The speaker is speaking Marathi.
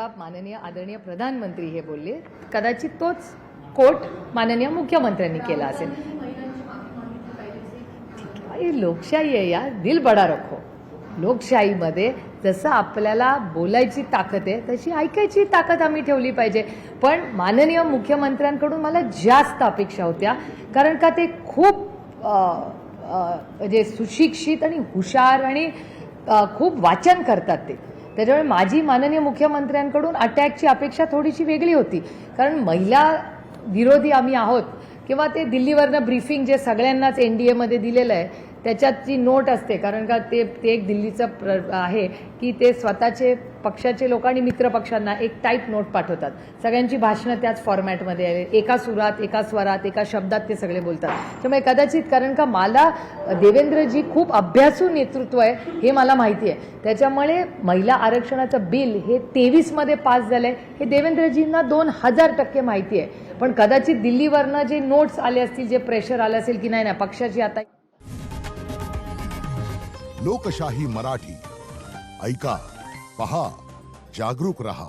जेव्हा माननीय आदरणीय प्रधानमंत्री हे बोलले, कदाचित तोच कोट माननीय मुख्यमंत्र्यांनी केला असेल. ही लोकशाही आहे यार, दिल बडा रखो. लोकशाहीमध्ये जसं आपल्याला बोलायची ताकद आहे तशी ऐकायची ताकद आम्ही ठेवली पाहिजे. पण माननीय मुख्यमंत्र्यांकडून मला जास्त अपेक्षा होत्या, कारण का ते खूप म्हणजे सुशिक्षित आणि हुशार आणि खूप वाचन करतात ते. त्याच्यामुळे माझी माननीय मुख्यमंत्र्यांकडून अटॅकची अपेक्षा थोडीशी वेगळी होती, कारण महिला विरोधी आम्ही आहोत. किंवा ते दिल्लीवरनं ब्रीफिंग जे सगळ्यांनाच एनडीएमध्ये दिलेलं आहे त्याच्यात जी नोट असते, कारण का ते एक दिल्लीचं आहे की ते स्वतःचे पक्षाचे लोक आणि मित्र पक्षांना एक टाईप नोट पाठवतात. सगळ्यांची भाषणं त्याच फॉर्मॅटमध्ये आहे, एका सुरात, एका स्वरात, एका शब्दात ते सगळे बोलतात. त्यामुळे कदाचित, कारण का मला देवेंद्रजी खूप अभ्यासू नेतृत्व आहे हे मला माहिती आहे. त्याच्यामुळे महिला आरक्षणाचं बिल हे 23मध्ये पास झालंय हे देवेंद्रजींना 2000% माहिती आहे. पण कदाचित दिल्लीवरनं जे नोट्स आले असतील, जे प्रेशर आलं असेल की नाही पक्षाची आता. लोकशाही मराठी ऐका, पहा, जागरूक रहा.